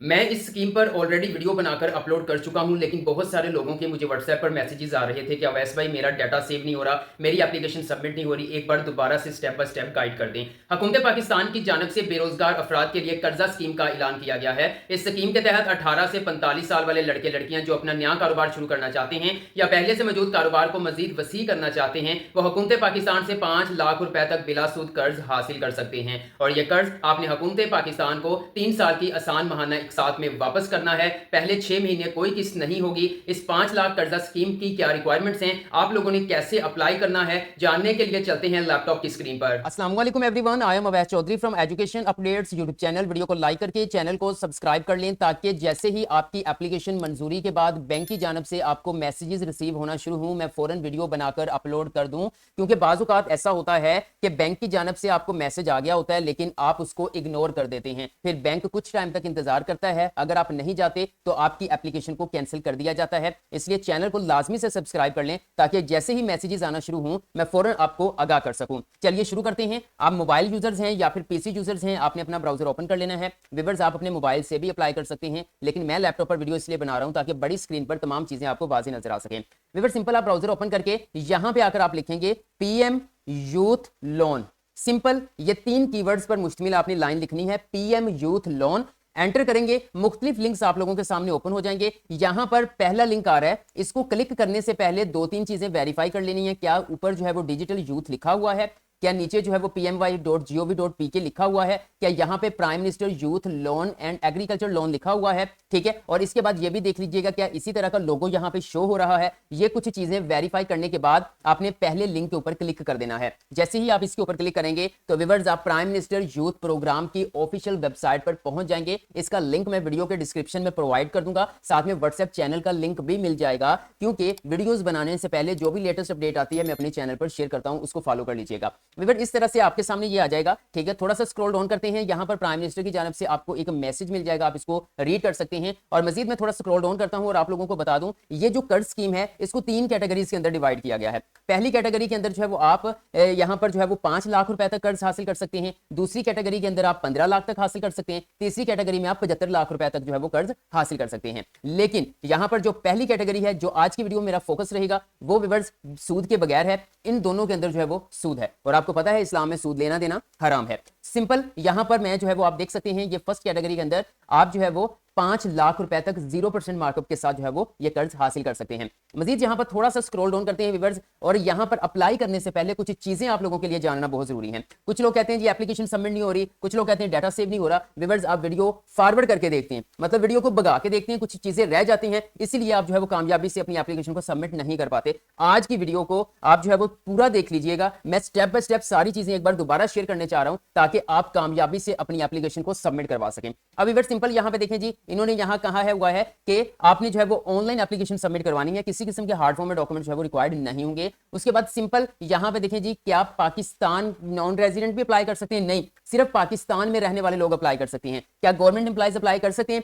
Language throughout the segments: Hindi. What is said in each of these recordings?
मैं इस स्कीम पर ऑलरेडी वीडियो बनाकर अपलोड कर चुका हूं, लेकिन बहुत सारे लोगों के मुझे व्हाट्सएप पर मैसेजेस आ रहे थे कि अवैस भाई मेरा डाटा सेव नहीं हो रहा, मेरी एप्लीकेशन सबमिट नहीं हो रही, एक बार दोबारा से स्टेप बाय स्टेप गाइड कर दें। हुकूमत पाकिस्तान की जानब से बेरोजगार अफराद के लिए कर्जा स्कीम का ऐलान किया गया है। इस स्कीम के तहत 18 से 45 साल वाले लड़के लड़कियां जो अपना नया कारोबार शुरू करना चाहते हैं या पहले से मौजूद कारोबार को मजीद वसी करना चाहते हैं, वह हुकूमत पाकिस्तान से 5 लाख रुपए तक बिला सूद कर्ज हासिल कर सकते हैं। और यह कर्ज आपने हुकूमत पाकिस्तान को 3 साल की आसान महाना एक साथ में वापस करना है। पहले 6 महीने कोई किस्त नहीं होगी। इस 5 लाख कर्जा स्कीम की क्या रिक्वायरमेंट्स हैं, आप लोगों ने कैसे अप्लाई करना है, जानने के लिए चलते हैं लैपटॉप की स्क्रीन पर। अस्सलाम वालेकुम everyone, I am Awais Chaudhry from education updates YouTube channel. Video को लाइक करके चैनल को सब्सक्राइब कर लें ताकि जैसे ही आपकी एप्लीकेशन मंजूरी के बाद बैंक की जानब से आपको मैसेजेस रिसीव होना शुरू हो, मैं फौरन वीडियो बनाकर अपलोड कर दूं। क्योंकि बाज़ औक़ात ऐसा होता है कि बैंक की जानब से आपको मैसेज आ गया होता है लेकिन आप उसको इग्नोर कर देते हैं, फिर बैंक कुछ टाइम तक इंतजार करता है। अगर आप नहीं जाते तो आपकी एप्लीकेशन को कैंसिल कर दिया जाता है। इसलिए चैनल को लाजमी से सब्सक्राइब कर लें ताकि जैसे ही मैसेजेस आना शुरू हों मैं फौरन आपको आगाह कर सकूं। चलिए शुरू करते हैं। आप मोबाइल यूजर्स हैं या फिर पीसी यूजर्स हैं, आपने अपना ब्राउजर ओपन कर लेना है। व्यूअर्स, आप अपने मोबाइल से भी अप्लाई कर सकते हैं, लेकिन मैं लैपटॉप पर वीडियो इसलिए बना रहा हूं ताकि बड़ी स्क्रीन पर तमाम चीजें आपको वाज़ेह नजर आ सकें। व्यूअर्स, सिंपल आप ब्राउजर ओपन करके यहां पे आकर आप लिखेंगे पीएम यूथ लोन। सिंपल ये 3 कीवर्ड्स पर मुश्तमिल आपने लाइन लिखनी है, पीएम यूथ लोन। एंटर करेंगे, मुख्तलिफ लिंक्स आप लोगों के सामने ओपन हो जाएंगे। यहां पर पहला लिंक आ रहा है, इसको क्लिक करने से पहले 2-3 चीजें वेरीफाई कर लेनी है। क्या ऊपर जो है वो डिजिटल यूथ लिखा हुआ है, क्या नीचे जो है वो pmy.gov.pk लिखा हुआ है, क्या यहाँ पे prime minister youth loan and agriculture loan लिखा हुआ है, ठीक है। और इसके बाद ये भी देख लीजिएगा क्या इसी तरह का लोगो यहाँ पे शो हो रहा है। ये कुछ चीजें वेरीफाई करने के बाद आपने पहले लिंक के ऊपर क्लिक कर देना है। जैसे ही आप इसके ऊपर क्लिक करेंगे तो व्यूअर्स आप प्राइम मिनिस्टर यूथ प्रोग्राम की ऑफिशियल वेबसाइट पर पहुंच जाएंगे। इसका लिंक मैं वीडियो के डिस्क्रिप्शन में प्रोवाइड कर दूंगा, साथ में व्हाट्सएप चैनल का लिंक भी मिल जाएगा, क्योंकि वीडियोस बनाने से पहले जो भी लेटेस्ट अपडेट आती है मैं अपने चैनल पर शेयर करता हूं, उसको फॉलो कर लीजिएगा। व्यूअर्स, इस तरह से आपके सामने ये आ जाएगा, ठीक है। थोड़ा सा स्क्रॉल डाउन करते हैं, यहां पर प्राइम मिनिस्टर की जानब से आपको एक मैसेज मिल जाएगा, आप इसको रीड कर सकते हैं। और मजीद मैं थोड़ा स्क्रॉल डाउन करता हूं और आप लोगों को बता दूं, ये जो कर्ज स्कीम है इसको 3 कैटेगरीज के अंदर डिवाइड किया गया है। पहली कैटेगरी के अंदर जो है वो आप यहां पर जो है वो 5 लाख रुपए तक कर्ज हासिल कर सकते हैं। दूसरी कैटेगरी के अंदर आप 15 लाख तक हासिल कर सकते हैं। तीसरी कैटेगरी में आप 75 लाख रुपए तक जो है वो कर्ज हासिल कर सकते हैं। लेकिन यहां पर जो पहली कैटेगरी है, जो आज की वीडियो में मेरा फोकस रहेगा, वो व्यूअर्स सूद के बगैर है। इन दोनों के अंदर जो है वो सूद है और आपको पता है इस्लाम में सूद लेना देना हराम है। सिंपल यहां पर मैं जो है वो आप देख सकते हैं, ये फर्स्ट कैटेगरी के अंदर आप जो है वो 5 लाख रुपए तक 0% मार्कअप के साथ जो है वो ये कर्ज हासिल कर सकते हैं। मजीद यहां पर थोड़ा सा स्क्रॉल डाउन करते हैं व्यूअर्स, और यहां पर अप्लाई करने से पहले कुछ चीजें आप लोगों के लिए जानना बहुत जरूरी है। कुछ लोग कहते हैं जी एप्लीकेशन सबमिट नहीं हो रही, कुछ लोग कहते हैं डाटा सेव नहीं हो रहा। व्यूअर्स, आप वीडियो फॉरवर्ड करके देखते हैं, मतलब वीडियो को भगा के देखते हैं, कुछ चीजें रह जाती हैं, इसीलिए आप जो है वो कामयाबी से अपनी एप्लीकेशन को सबमिट नहीं कर पाते। आज की वीडियो को आप जो है वो पूरा देख लीजिएगा, मैं स्टेप बाय स्टेप सारी चीजें एक बार दोबारा शेयर करने चाह रहा हूं ताकि आप कामयाबी से अपनी एप्लीकेशन को सबमिट करवा सकें। अब व्यूअर्स सिंपल यहां पे देखें जी, इन्होंने यहां कहा हुआ है कि आपने जो है वो ऑनलाइन एप्लीकेशन सबमिट करवानी है, किसी किस्म के हार्ड फॉर्म में डॉक्यूमेंट जो है वो रिक्वायर्ड नहीं होंगे। उसके बाद सिंपल यहां पे देखें जी, क्या पाकिस्तान नॉन रेजिडेंट भी अप्लाई कर सकते हैं? नहीं, सिर्फ पाकिस्तान में रहने वाले लोग अप्लाई कर सकते हैं। क्या गवर्नमेंट एम्प्लॉइज अप्लाई कर सकते हैं?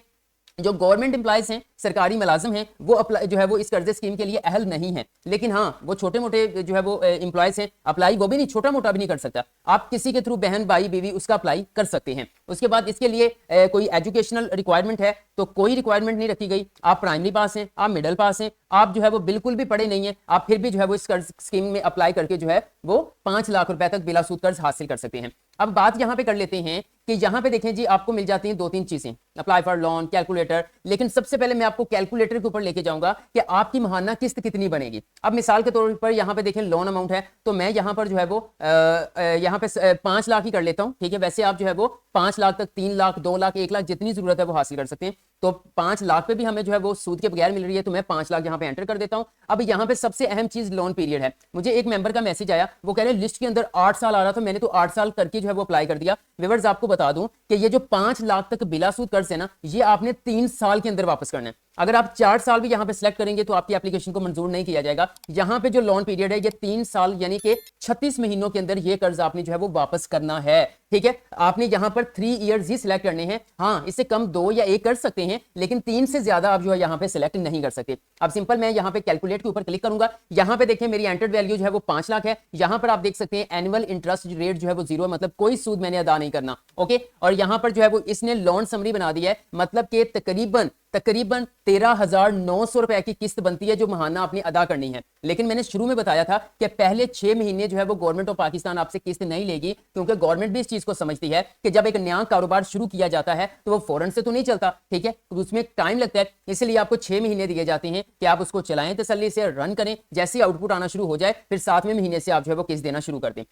जो गवर्नमेंट एम्प्लॉइज हैं, सरकारी मुलाजिम हैं, वो अप्लाई जो है वो इस कर्ज स्कीम के लिए अहल नहीं है। लेकिन हाँ, वो छोटे मोटे जो है वो एम्प्लॉइज हैं, अप्लाई वो भी नहीं, छोटा मोटा भी नहीं कर सकता। आप किसी के थ्रू बहन भाई बीवी उसका अप्लाई कर सकते हैं। उसके बाद इसके लिए कोई एजुकेशनल रिक्वायरमेंट है तो कोई रिक्वायरमेंट नहीं रखी गई। आप प्राइमरी पास हैं, आप मिडिल पास हैं, आप जो है वो बिल्कुल भी पढ़े नहीं है, आप फिर भी जो है वो इस कर्ज स्कीम में अप्लाई करके जो है वो 5 लाख रुपए तक बिला सूद कर्ज हासिल कर सकते हैं। अब बात यहां पे कर लेते हैं कि यहां पे देखें जी, आपको मिल जाती हैं 2-3 चीजें, अप्लाई फॉर लोन, कैलकुलेटर। लेकिन सबसे पहले मैं आपको कैलकुलेटर के ऊपर लेके जाऊंगा कि आपकी महाना किस्त कितनी बनेगी। अब मिसाल के तौर पर यहां पे देखें लोन अमाउंट है, तो मैं यहां पर जो है वो यहां पे 5 लाख ही कर लेता हूं, ठीक है। वैसे आप जो है वो 5 लाख तक, 3 लाख, 2 लाख, 1 लाख जितनी जरूरत है वो हासिल कर सकते हैं। तो 5 लाख पे भी हमें जो है वो सूद के बगैर मिल रही है, तो मैं 5 लाख यहाँ पे एंटर कर देता हूं। अब यहाँ पे सबसे अहम चीज लोन पीरियड है। मुझे एक मेंबर का मैसेज आया, वो कह रहे लिस्ट के अंदर 8 साल आ रहा था, मैंने तो 8 साल करके जो है वो अप्लाई कर दिया। व्यूअर्स, आपको बता दूं कि ये जो 5 लाख तक बिला सूद कर्ज है ना, ये आपने 3 साल के अंदर वापस करना है। अगर आप 4 साल भी यहाँ पे सिलेक्ट करेंगे तो आपकी एप्लीकेशन को मंजूर नहीं किया जाएगा। यहाँ पे जो लोन पीरियड है ये 3 साल यानी कि 36 महीनों के अंदर ये कर्ज आपने जो है वो वापस करना है। ठीक है, आपने यहाँ पर 3 इयर्स ही सिलेक्ट करने हैं। हाँ, इससे कम 2 या 1 कर सकते हैं, लेकिन 3 से ज्यादा आप जो है यहाँ पे सिलेक्ट नहीं कर सकते। अब सिंपल मैं यहाँ पे कैलकुलेट के ऊपर क्लिक करूंगा। यहाँ पे देखिए मेरी एंटर्ड वैल्यू जो है वो 5 लाख है। यहाँ पर आप देख सकते हैं एनुअल इंटरेस्ट रेट जो है वो 0 है, मतलब कोई सूद मैंने अदा नहीं करना। ओके, और यहाँ पर जो है वो इसने लोन समरी बना दिया है, मतलब कि तकरीबन 13,900 रुपए की किस्त बनती है जो महाना आपने अदा करनी है। लेकिन मैंने शुरू में बताया था कि पहले 6 महीने जो है वो गवर्नमेंट ऑफ पाकिस्तान आपसे किस्त नहीं लेगी, क्योंकि गवर्नमेंट भी इस चीज को समझती है कि जब एक नया कारोबार शुरू किया जाता है तो वो फौरन से तो नहीं चलता। ठीक है, तो उसमें टाइम लगता है, इसलिए आपको 6 महीने दिए जाते हैं कि आप उसको चलाएं, तसल्ली से रन करें। जैसे ही आउटपुट आना शुरू हो जाए फिर 7वें महीने से आप जो है वो किस्त देना शुरू कर दें।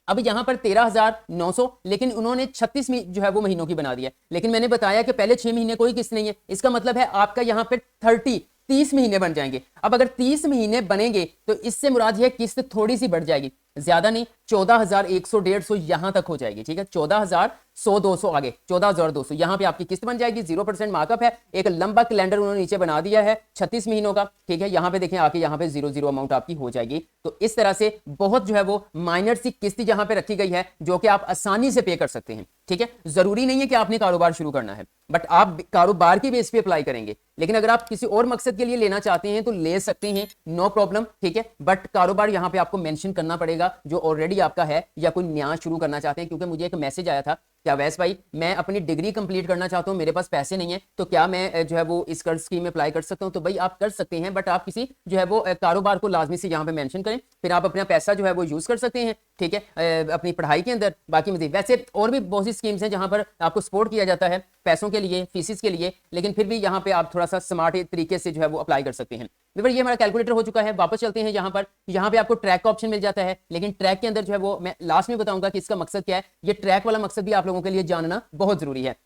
अब यहां पर 13,900, लेकिन उन्होंने 36 जो है वो महीनों की बना दिया। लेकिन मैंने बताया कि पहले 6 महीने कोई किस्त नहीं है, इसका मतलब है आपका यहां पर 30 महीने बन जाएंगे। अब अगर 30 महीने बनेंगे तो इससे मुराद है किस्त थोड़ी सी बढ़ जाएगी, ज्यादा नहीं, 14,100 150 यहां तक हो जाएगी। ठीक है, 14,100 200 आगे 14,200 यहां पे आपकी किस्त बन जाएगी। 0% मार्कअप है, एक लंबा कैलेंडर उन्होंने नीचे बना दिया है 36 महीनों का। ठीक है, यहां पे देखें आके यहां पे 0 अमाउंट आपकी हो जाएगी। तो इस तरह से बहुत जो है वो माइनर सी किस्त यहां पे रखी गई है जो कि आप आसानी से पे कर सकते हैं। ठीक है, जरूरी नहीं है कि आपने कारोबार शुरू करना है, बट आप कारोबार की बेस पे अप्लाई करेंगे। लेकिन अगर आप किसी और मकसद के लिए लेना चाहते हैं तो ले सकते हैं, नो प्रॉब्लम। ठीक है, बट कारोबार यहां पे आपको मेंशन करना पड़ेगा जो ऑलरेडी आपका है या कोई नया शुरू करना चाहते हैं। क्योंकि मुझे एक मैसेज आया था कि अवैस भाई मैं अपनी डिग्री कंप्लीट करना चाहता हूं, मेरे पास पैसे नहीं है, तो क्या मैं जो है वो इस कर्ज स्कीम में अप्लाई कर सकता हूं? तो भाई आप कर सकते हैं, बट आप किसी जो है वो कारोबार को लाजमी से यहां पे मेंशन करें, फिर आप अपना पैसा जो है वो यूज कर सकते हैं। ठीक है, अपनी पढ़ाई के अंदर। बाकी मजीद वैसे और भी बहुत सी स्कीम्स हैं जहां पर आपको सपोर्ट किया जाता है पैसों के लिए, फीसिस के लिए, लेकिन फिर भी यहाँ पे आप थोड़ा सा स्मार्ट तरीके से जो है वो अप्लाई कर सकते हैं। ये हमारा कैलकुलेटर हो चुका है। वापस चलते हैं यहाँ पर। यहाँ पे आपको ट्रैक का ऑप्शन मिल जाता है, लेकिन ट्रैक के अंदर जो है वो मैं लास्ट में बताऊंगा कि इसका मकसद क्या है। ये ट्रैक वाला मकसद भी आप लोगों के लिए जानना बहुत जरूरी है।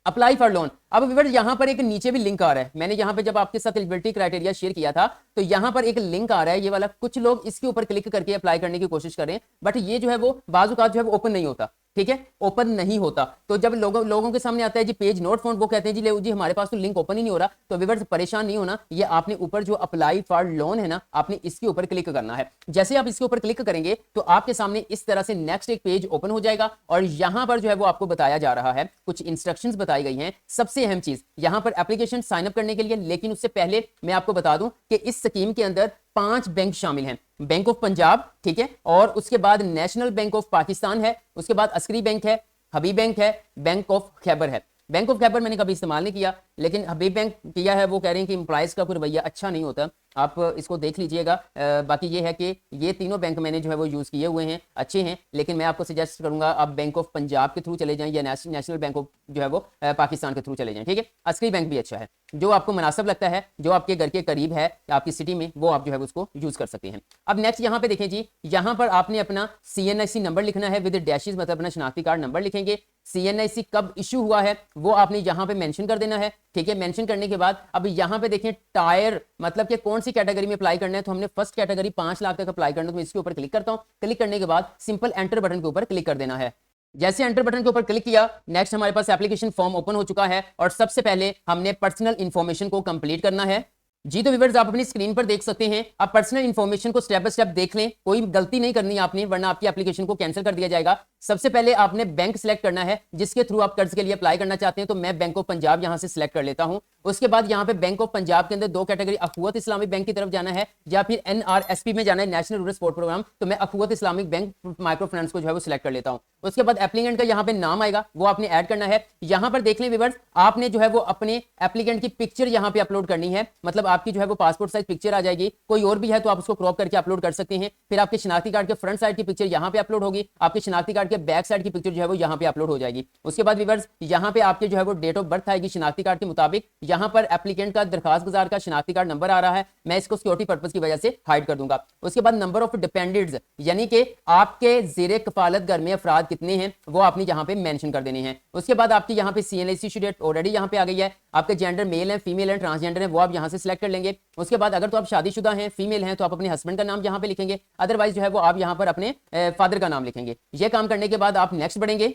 Apply for loan. अब व्यूअर यहाँ पर एक नीचे भी लिंक आ रहा है। मैंने यहाँ पे जब आपके साथ एलिजिबिलिटी क्राइटेरिया शेयर किया था तो यहाँ पर एक लिंक आ रहा है ये वाला। कुछ लोग इसके ऊपर क्लिक करके अप्लाई करने की कोशिश कर रहे हैं, बट ये जो है वो बाजुकात जो है वो ओपन नहीं होता। ठीक है, ओपन नहीं होता। तो जब लोगों के सामने आता है जी पेज नोट फाउंड, वो कहते हैं जी ले जी हमारे पास तो लिंक ओपन ही नहीं हो रहा। तो व्यूअर्स परेशान नहीं होना, ये आपने ऊपर जो अप्लाई फॉर लोन है ना, आपने इसके ऊपर क्लिक करना है। जैसे आप इसके ऊपर क्लिक करेंगे तो आपके सामने इस तरह से नेक्स्ट एक पेज ओपन हो जाएगा और यहां पर जो है वो आपको बताया जा रहा है, कुछ इंस्ट्रक्शंस बताई गई हैं। सबसे अहम चीज यहां पर एप्लीकेशन साइन अप करने के लिए, लेकिन उससे पहले मैं आपको बता दूं कि इस स्कीम के अंदर 5 बैंक शामिल हैं। बैंक ऑफ पंजाब, ठीक है, और उसके बाद नेशनल बैंक ऑफ पाकिस्तान है, उसके बाद अस्करी बैंक है, हबीब बैंक है, बैंक ऑफ खैबर है। बैंक ऑफ खैबर मैंने कभी इस्तेमाल नहीं किया, लेकिन हबीब बैंक किया है। वो कह रहे हैं कि एम्प्लॉइज का कोई रवैया अच्छा नहीं होता, आप इसको देख लीजिएगा। बाकी ये है कि ये तीनों बैंक मैंने जो है वो यूज़ किए हुए हैं, अच्छे हैं। लेकिन मैं आपको सजेस्ट करूंगा आप बैंक ऑफ पंजाब के थ्रू चले जाएं या नेशनल बैंक ऑफ जो है वो पाकिस्तान के थ्रू चले जाएं। ठीक है, अस्करी बैंक भी अच्छा है, जो आपको मुनासिब लगता है, जो आपके घर के करीब है आपकी सिटी में, वो आप जो है उसको यूज़ कर सकते हैं। अब नेक्स्ट यहाँ पे देखें जी, यहाँ पर आपने अपना CNIC नंबर लिखना है विद डैशेस, मतलब अपना शनाख्ती कार्ड नंबर लिखेंगे। CNIC कब इशू हुआ है वो आपने यहाँ पे मेंशन कर देना है। ठीक है, मेंशन करने के बाद अब यहाँ पे देखें टायर, मतलब कि कौन सी कैटेगरी में अप्लाई करना है। तो हमने फर्स्ट कैटेगरी 5 लाख तक अप्लाई करना है, तो इसके ऊपर क्लिक करता हूँ। क्लिक करने के बाद सिंपल एंटर बटन के ऊपर क्लिक कर देना है। जैसे एंटर बटन के ऊपर क्लिक किया, नेक्स्ट हमारे पास एप्लीकेशन फॉर्म ओपन हो चुका है और सबसे पहले हमने पर्सनल इंफॉर्मेशन को कंप्लीट करना है। जी तो व्यूअर्स आप अपनी स्क्रीन पर देख सकते हैं। आप पर्सनल इंफॉर्मेशन को स्टेप बाय स्टेप देख लें, कोई गलती नहीं करनी आपने, वरना आपकी एप्लीकेशन को कैंसिल कर दिया जाएगा। सबसे पहले आपने बैंक सिलेक्ट करना है जिसके थ्रू आप कर्ज के लिए अप्लाई करना चाहते हैं। तो मैं बैंक ऑफ पंजाब यहां से सिलेक्ट कर लेता हूं। उसके बाद यहाँ पे बैंक ऑफ पंजाब के अंदर 2 कैटेगरी, अखुवत इस्लामिक बैंक की तरफ जाना है या फिर NRSP में जाना है, नेशनल रूरल सपोर्ट प्रोग्राम। तो मैं Akhuwat Islamic bank micro finance को जो है वो सिलेक्ट कर लेता हूं। उसके बाद एप्लीकेंट का यहाँ पे नाम आएगा, वो आपने ऐड करना है। यहाँ पर देख लें व्यूअर्स, आपने जो है वो अपने एप्लीकेंट की पिक्चर यहाँ पे अपलोड करनी है, मतलब आपकी जो है वो पासपोर्ट साइज पिक्चर आ जाएगी। कोई और भी है तो आप उसको क्रॉप करके अपलोड कर सकते हैं। फिर आपके शनाख्ती कार्ड के फ्रंट साइड की पिक्चर यहाँ पे अपलोड होगी, आपके शनाख्ती कार्ड के बैक साइड की पिक्चर जो है वो यहाँ पे अपलोड हो जाएगी। उसके बाद व्यूअर्स यहाँ पे आपके जो है वो डेट ऑफ बर्थ आएगी शनाख्ती कार्ड के मुताबिक। यहाँ पर एप्लीकेंट का दरखास्त गुजार का शनाख्ती कार्ड नंबर आ रहा है, मैं इसको सिक्योरिटी पर्पस की वजह से हाइड कर दूंगा। उसके बाद नंबर ऑफ डिपेंडेंट्स, यानी कि आपके जेरे कफालत घर में अफराद कितने हैं वो आपने यहाँ पे मेंशन कर देने हैं। उसके बाद आपकी यहाँ पे CNIC इशू डेट ऑलरेडी यहाँ पे आ गई है। आपके जेंडर मेल है, फीमेल है, ट्रांसजेंडर है, वो आप यहाँ से सिलेक्ट कर लेंगे। उसके बाद अगर तो आप शादीशुदा हैं, फीमेल हैं, तो आप अपने हस्बैंड का नाम यहाँ पे लिखेंगे, अदरवाइज जो है वो आप यहाँ पर अपने फादर का नाम लिखेंगे। ये काम करने के बाद आप नेक्स्ट बढ़ेंगे।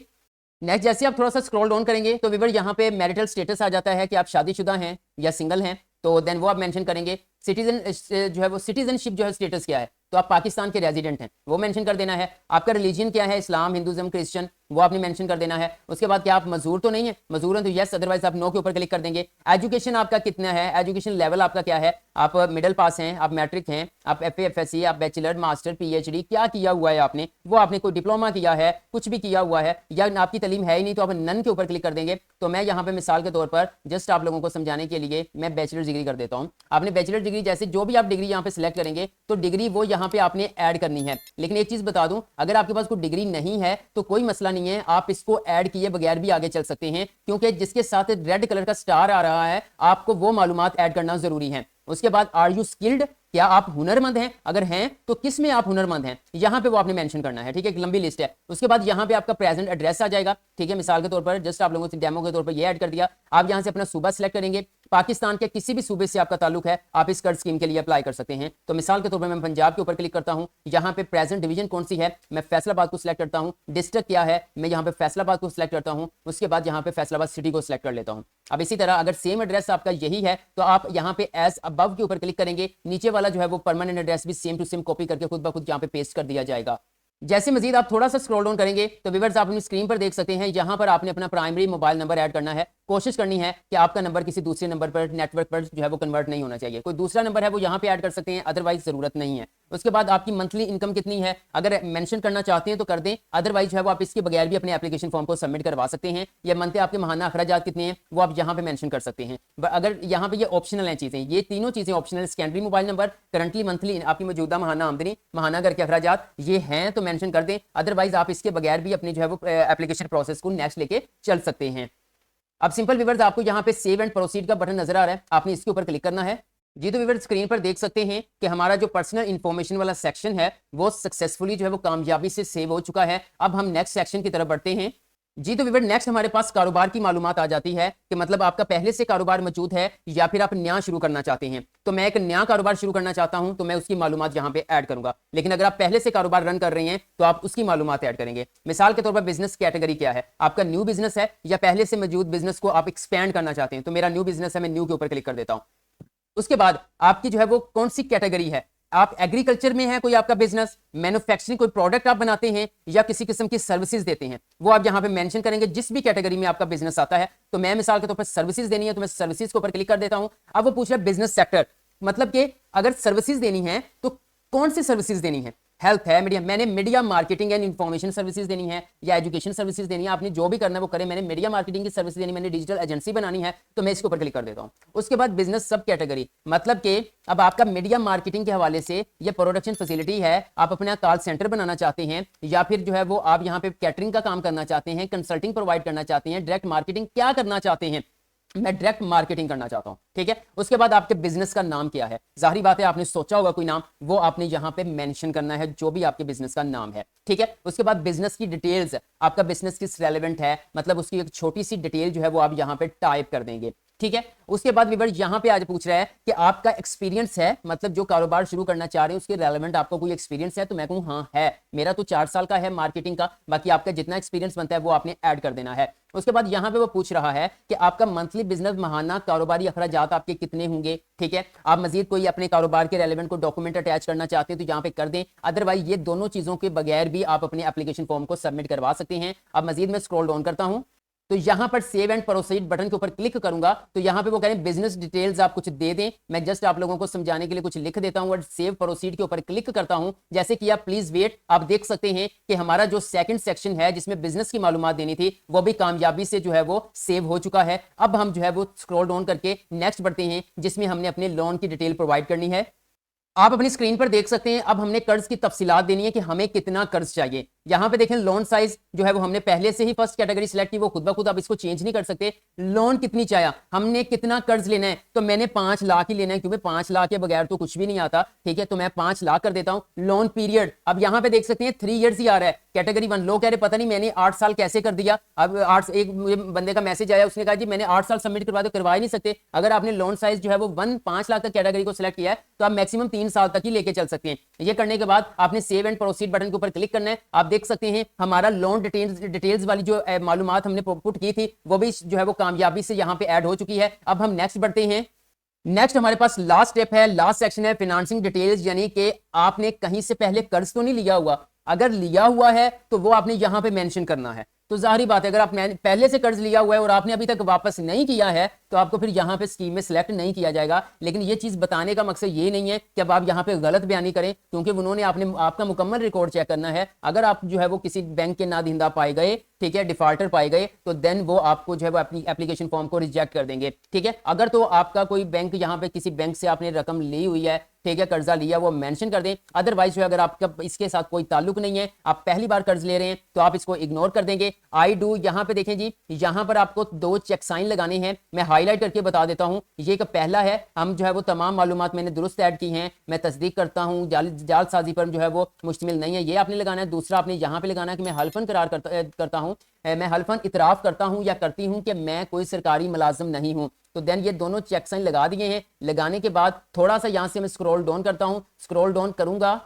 नेक्स्ट जैसे आप थोड़ा सा स्क्रॉल डाउन करेंगे तो व्यूअर यहाँ पे मैरिटल स्टेटस आ जाता है कि आप शादीशुदा हैं या सिंगल हैं। तो देन वो आप मेंशन करेंगे। सिटीजन जो है वो सिटीजनशिप जो है स्टेटस क्या है, तो आप पाकिस्तान के रेजिडेंट हैं, वो मेंशन कर देना है। आपका रिलीजन क्या है, इस्लाम, हिंदुज्म, क्रिश्चियन, वो आपने मेंशन कर देना है। उसके बाद क्या आप मजदूर तो नहीं है, मजदूर हैं तो यस, अदरवाइज आप नो के ऊपर क्लिक कर देंगे। एजुकेशन आपका कितना है, एजुकेशन लेवल आपका क्या है, आप मिडिल पास हैं, आप मैट्रिक हैं, आप FA FSc, आप बैचलर, मास्टर, PhD क्या किया हुआ है आपने, वो आपने कोई डिप्लोमा किया है, कुछ भी किया हुआ है, या आपकी तालीम है ही नहीं तो आप नन के ऊपर क्लिक कर देंगे। तो मैं यहाँ पे मिसाल के तौर पर जस्ट आप लोगों को समझाने के लिए मैं बैचलर डिग्री कर देता हूँ। आपने बैचलर डिग्री जैसे जो भी आप डिग्री यहाँ पे सिलेक्ट करेंगे तो डिग्री वो यहाँ पे आपने ऐड करनी है। लेकिन एक चीज बता दूं, अगर आपके पास कोई डिग्री नहीं है तो कोई मसला नहीं है, आप इसको ऐड किए बगैर भी आगे चल सकते हैं, क्योंकि जिसके साथ रेड कलर का स्टार आ रहा है आपको वो मालूमात ऐड करना जरूरी है। उसके बाद आर यू स्किल्ड, क्या आप हुनरमंद हैं, अगर हैं तो किस में आप हुनरमंद हैं, यहां पे वो आपने मेंशन करना है। ठीक है, एक लंबी लिस्ट है। उसके बाद यहां पे आपका प्रेजेंट एड्रेस आ जाएगा। ठीक है, मिसाल के तौर पर जस्ट आप लोगों से डेमो के तौर पर ये ऐड कर दिया। आप यहां से अपना सूबा सिलेक्ट करेंगे, पाकिस्तान के किसी भी सूबे से आपका ताल्लुक है, आप इस कर्ज स्कीम के लिए अप्लाई कर सकते हैं। तो मिसाल के तौर पर मैं पंजाब के ऊपर क्लिक करता हूं, यहां पे प्रेजेंट डिवीजन कौन सी है, मैं फैसलाबाद को सिलेक्ट करता हूं। डिस्ट्रिक्ट क्या है, मैं यहां पे फैसलाबाद को सिलेक्ट करता हूं। उसके बाद यहां पे फैसलाबाद सिटी को सिलेक्ट कर लेता हूं। अब इसी तरह अगर सेम एड्रेस आपका यही है तो आप यहां पे एज अबव के ऊपर क्लिक करेंगे, नीचे वाला जो है वो परमानेंट एड्रेस भी सेम टू सेम कॉपी करके खुद ब खुद यहाँ पे पेस्ट कर दिया जाएगा। जैसे मजीद आप थोड़ा सा स्क्रॉल डाउन करेंगे तो व्यूअर्स आप अपनी स्क्रीन पर देख सकते हैं, यहां पर आपने अपना प्राइमरी मोबाइल नंबर ऐड करना है। कोशिश करनी है कि आपका नंबर किसी दूसरे नंबर पर नेटवर्क पर जो है वो कन्वर्ट नहीं होना चाहिए। कोई दूसरा नंबर है वो यहाँ पे ऐड कर सकते हैं, अदरवाइज जरूरत नहीं है। उसके बाद आपकी मंथली इनकम कितनी है, अगर मेंशन करना चाहते हैं तो कर दें, अदरवाइज जो है वो आप इसके बगैर भी अपने एप्लीकेशन फॉर्म को सबमिट करवा सकते हैं। या मंथली आपके महाना अखराजात कितने हैं वो आप यहाँ पे मेंशन कर सकते हैं। अगर यहाँ पे ये ऑप्शनल हैं चीजें, ये तीनों चीजें optional, secondary mobile number, currently monthly आपकी मौजूदा महाना आमदनी, महाना घर के अखराजात, ये हैं तो मेंशन कर दें, अदरवाइज आप इसके बगैर भी अपनी जो है वो एप्लीकेशन प्रोसेस को नेक्स्ट लेके चल सकते हैं। अब सिंपल व्यूअर्स आपको यहाँ पे सेव एंड प्रोसीड का बटन नजर आ रहा है, आपने इसके ऊपर क्लिक करना है। जी तो व्यूअर्स स्क्रीन पर देख सकते हैं कि हमारा जो पर्सनल इंफॉर्मेशन वाला सेक्शन है वो सक्सेसफुली जो है वो कामयाबी से सेव हो चुका है। अब हम नेक्स्ट सेक्शन की तरफ बढ़ते हैं। जी तो व्यूअर नेक्स्ट हमारे पास कारोबार की मालूमात आ जाती है कि मतलब आपका पहले से कारोबार मौजूद है या फिर आप नया शुरू करना चाहते हैं। तो मैं एक नया कारोबार शुरू करना चाहता हूं तो मैं उसकी मालूमात यहां पे ऐड करूंगा, लेकिन अगर आप पहले से कारोबार रन कर रहे हैं तो आप उसकी मालूमात ऐड करेंगे। मिसाल के तौर पर बिजनेस कैटेगरी क्या है, आपका न्यू बिजनेस है या पहले से मौजूद बिजनेस को आप एक्सपेंड करना चाहते हैं। तो मेरा न्यू बिजनेस है, मैं न्यू के ऊपर क्लिक कर देता हूं। उसके बाद आपकी जो है वो कौन सी कैटेगरी है, आप एग्रीकल्चर में है कोई आपका बिजनेस, मैन्युफैक्चरिंग कोई प्रोडक्ट आप बनाते हैं या किसी किस्म की सर्विसेज देते हैं, वो आप यहां पे मेंशन करेंगे जिस भी कैटेगरी में आपका बिजनेस आता है। तो मैं मिसाल के तौर पर सर्विसेज देनी है तो मैं सर्विसेज के ऊपर क्लिक कर देता हूं। अब वो पूछ रहा है बिजनेस सेक्टर, मतलब कि अगर सर्विसेज देनी है तो कौन सी सर्विसेज देनी है, हेल्थ है, मीडिया, मैंने media marketing and information services देनी है या एजुकेशन सर्विसेज देनी है, आपने जो भी करना है वो करें। मैंने मीडिया मार्केटिंग की सर्विसेज देनी, मैंने डिजिटल एजेंसी बनानी है तो मैं इसके ऊपर क्लिक कर देता हूं। उसके बाद बिजनेस सब कैटेगरी, मतलब कि अब आपका मीडिया मार्केटिंग के हवाले से ये प्रोडक्शन फैसिलिटी है, आप अपना कॉल सेंटर बनाना चाहते हैं या फिर जो है वो आप यहाँ पे कैटरिंग का काम करना चाहते हैं, कंसल्टिंग प्रोवाइड करना चाहते हैं, डायरेक्ट मार्केटिंग क्या करना चाहते हैं, मैं डायरेक्ट मार्केटिंग करना चाहता हूं। ठीक है, उसके बाद आपके बिजनेस का नाम क्या है, जाहिर बात है आपने सोचा होगा कोई नाम, वो आपने यहां पे मेंशन करना है जो भी आपके बिजनेस का नाम है। ठीक है, उसके बाद बिजनेस की डिटेल्स, आपका बिजनेस किस रेलेवेंट है, मतलब उसकी एक छोटी सी डिटेल जो है वो आप यहां पे टाइप कर देंगे। ठीक है, उसके बाद विवर यहां पे आज पूछ रहा है कि आपका एक्सपीरियंस है, मतलब जो कारोबार शुरू करना चाह रहे हैं उसके रेलेवेंट आपको कोई एक्सपीरियंस है, तो मैं कहूं हाँ है, मेरा तो 4 साल का है मार्केटिंग का, बाकी आपका जितना एक्सपीरियंस बनता है वो आपने ऐड कर देना है। उसके बाद यहां पे वो पूछ रहा है कि आपका मंथली बिजनेस महाना कारोबारी अखराजात आपके कितने होंगे। ठीक है, आप मजीद कोई अपने कारोबार के रेलेवेंट को डॉक्यूमेंट अटैच करना चाहते हैं तो यहां पे कर दें, अदरवाइज ये दोनों चीजों के बगैर भी आप अपने एप्लीकेशन फॉर्म को सबमिट करवा सकते हैं। अब मजीद मैं स्क्रॉल डाउन करता हूं तो यहां पर सेव एंड प्रोसीड बटन के ऊपर क्लिक करूंगा तो यहां पे वो कह रहे हैं बिजनेस डिटेल्स आप कुछ दे दें, मैं जस्ट आप लोगों को समझाने के लिए कुछ लिख देता हूं और सेव प्रोसीड के ऊपर क्लिक करता हूं। जैसे कि आप प्लीज वेट, आप देख सकते हैं कि हमारा जो सेकंड सेक्शन है जिसमें बिजनेस की मालूमात देनी थी वो भी कामयाबी से जो है वो सेव हो चुका है। अब हम जो है वो स्क्रॉल डाउन करके नेक्स्ट बढ़ते हैं जिसमें हमने अपने लोन की डिटेल प्रोवाइड करनी है। आप अपनी स्क्रीन पर देख सकते हैं, अब हमने कर्ज की तफसीलात देनी है कि हमें कितना कर्ज चाहिए। यहां पे देखें लोन साइज जो है वो हमने पहले से ही फर्स्ट कैटेगरी सिलेक्ट की, वो खुद ब खुद आप इसको चेंज नहीं कर सकते। लोन कितनी चाहिए, हमने कितना कर्ज लेना है, तो मैंने 5 लाख ही लेना है क्योंकि 5 लाख के बगैर तो कुछ भी नहीं आता। ठीक है, तो मैं 5 लाख कर देता हूं। लोन पीरियड अब यहां पे देख सकते हैं 3 इयर्स ही आ रहा है। कैटेगरी 1 लोग कह रहे पता नहीं मैंने 8 साल कैसे कर दिया। अब 8 एक बंदे का मैसेज आया, उसने कहा जी मैंने 8 साल सबमिट करवा दो, करवा ही नहीं सकते। अगर आपने लोन साइज जो है वो 5 लाख का कैटेगरी को सिलेक्ट किया है तो आप मैक्सिमम 3 साल तक ही लेके चल सकते हैं। ये करने के बाद आपने सेव एंड प्रोसीड बटन के ऊपर क्लिक करना है। आप देख सकते हैं हमारा लोन डिटेल्स वाली जो मालूमात हमने पुट की थी वो भी जो है वो कामयाबी से यहाँ पे ऐड हो चुकी है। अब हम नेक्स्ट बढ़ते हैं। नेक्स्ट हमारे पास लास्ट स्टेप है, लास्ट सेक्शन है फिनेंसिंग डिटेल्स, यानी कि आपने कहीं से पहले कर्ज तो नहीं लिया हुआ। अगर लिया हुआ है तो वो आपने यहां पे मेंशन करना है। तो जाहिर बात है अगर आप पहले से कर्ज लिया हुआ है और आपने अभी तक वापस नहीं किया है तो आपको फिर यहां पे स्कीम में सिलेक्ट नहीं किया जाएगा। लेकिन ये चीज बताने का मकसद ये नहीं है कि अब आप यहां पे गलत बयानी करें, क्योंकि उन्होंने आपने आपका मुकम्मल रिकॉर्ड चेक करना है। अगर आप जो है वो किसी बैंक के नादिंदा पाए गए, ठीक है, डिफॉल्टर पाए गए, तो देन वो आपको जो है वो अपनी एप्लीकेशन फॉर्म को रिजेक्ट कर देंगे। ठीक है, अगर तो आपका कोई बैंक यहाँ पे किसी बैंक से आपने रकम ली हुई है, ठीक है, कर्जा लिया, वो मेंशन कर दें। अदरवाइज जो अगर आपका इसके साथ कोई ताल्लुक नहीं है, आप पहली बार कर्ज ले रहे हैं, तो आप इसको इग्नोर कर देंगे। आई डू, यहां पे देखें जी, यहां पर आपको 2 चेक साइन लगाने हैं। मैं हाईलाइट करके बता देता हूं। ये एक पहला है, हम जो है वो तमाम मालूमात मैंने दुरुस्त ऐड की हैं, मैं तस्दीक करता हूं, जालसाजी पर जो है वो मुश्तमिल नहीं है, ये आपने लगाना है। दूसरा आपने यहां पे लगाना है कि मैं हल्फन करार करता हूं, मैं हल्फन इतराफ करता हूं या करती हूं कि मैं कोई सरकारी मुलाजिम नहीं हूं। तो देन ये दोनों चेक साइन लगा दिए हैं। लगाने के बाद थोड़ा सा यहां से मैं स्क्रॉल डाउन करता हूं, स्क्रॉल डाउन करूंगा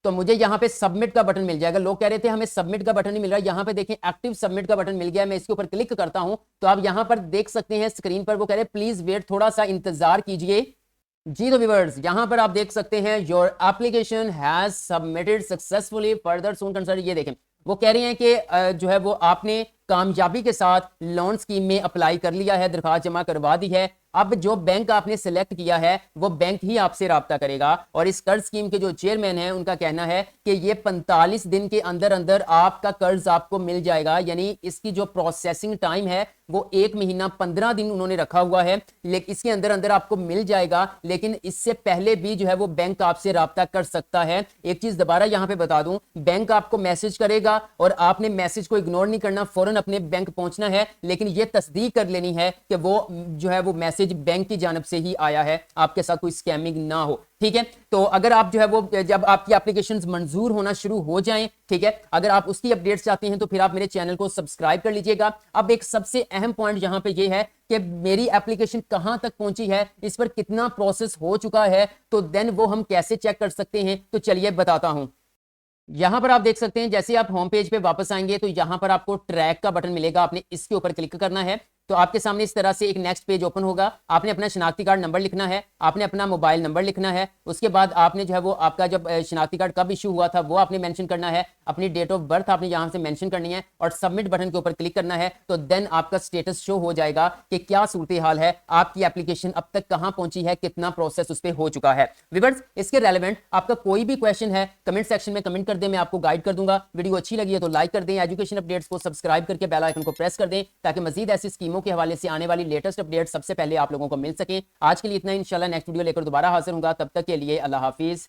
तो मुझे यहाँ पे सबमिट का बटन मिल जाएगा। लोग कह रहे थे हमें सबमिट का बटन नहीं मिल रहा, यहाँ पे देखें एक्टिव सबमिट का बटन मिल गया। मैं इसके ऊपर क्लिक करता हूं तो आप यहाँ पर देख सकते हैं स्क्रीन पर वो कह रहे हैं प्लीज वेट, थोड़ा सा इंतजार कीजिए। जी तो व्यूअर्स, यहां पर आप देख सकते हैं your application has submitted successfully, further soon consult. ये देखें वो कह रहे हैं कि जो है वो आपने कामयाबी के साथ लोन स्कीम में अप्लाई कर लिया है, दरखास्त जमा करवा दी है। अब जो बैंक आपने सिलेक्ट किया है वो बैंक ही आपसे राब्ता करेगा। और इस कर्ज स्कीम के जो चेयरमैन हैं उनका कहना है कि ये 45 दिन के अंदर अंदर आपका कर्ज आपको मिल जाएगा। यानी इसकी जो प्रोसेसिंग टाइम है वो 1 महीना 15 दिन उन्होंने रखा हुआ है, लेकिन इसके अंदर अंदर आपको मिल जाएगा। लेकिन इससे पहले भी जो है वो बैंक आपसे राब्ता कर सकता है। एक चीज दोबारा यहां पे बता दूं, बैंक आपको मैसेज करेगा और आपने मैसेज को इग्नोर नहीं करना, फौरन अपने बैंक पहुंचना है। लेकिन ये तस्दीक कर लेनी है कि वो जो है वो मैसेज बैंक की जानब से ही आया है, आपके साथ कोई स्कैमिंग ना हो। ठीक है, तो अगर आप जो है वो जब आपकी एप्लीकेशंस मंजूर होना शुरू हो जाएं, ठीक है, अगर आप उसकी अपडेट्स चाहते हैं तो फिर आप मेरे चैनल को सब्सक्राइब कर लीजिएगा। अब एक सबसे अहम पॉइंट यहां पे ये है कि मेरी एप्लीकेशन कहां तक पहुंची है, इस पर कितना प्रोसेस हो चुका है, तो देन वो हम कैसे चेक कर सकते हैं, तो चलिए बताता हूं। यहां पर आप देख सकते हैं जैसे आप होम पेज पे वापस आएंगे तो यहां पर आपको ट्रैक का बटन मिलेगा, आपने इसके ऊपर क्लिक करना है तो आपके सामने इस तरह से एक नेक्स्ट पेज ओपन होगा। आपने अपना शनाख्ती कार्ड नंबर लिखना है, आपने अपना मोबाइल नंबर लिखना है, उसके बाद आपने जो है वो आपका जब शनाख्ती कार्ड कब इशू हुआ था वो आपने मेंशन करना है, अपनी डेट ऑफ बर्थ आपने यहां से मेंशन करनी है और सबमिट बटन के ऊपर क्लिक करना है। तो देन आपका स्टेटस शो हो जाएगा कि क्या सूरत हाल है, आपकी एप्लीकेशन अब तक कहां पहुंची है, कितना प्रोसेस उस पर हो चुका है। व्यूअर्स, इसके रेलेवेंट आपका कोई भी क्वेश्चन है कमेंट सेक्शन में कमेंट कर दें, मैं आपको गाइड कर दूंगा। वीडियो अच्छी लगी है तो लाइक कर दें, एजुकेशन अपडेट्स को सब्सक्राइब करके बेल आइकन को प्रेस कर दें ताकि मजीद ऐसी स्कीमों के हवाले से आने वाली लेटेस्ट अपडेट सबसे पहले आप लोगों को मिल सके। आज के लिए इतना ही, इंशाल्लाह नेक्स्ट वीडियो लेकर दोबारा हाजिर होगा। तब तक के लिए अल्लाह हाफिज।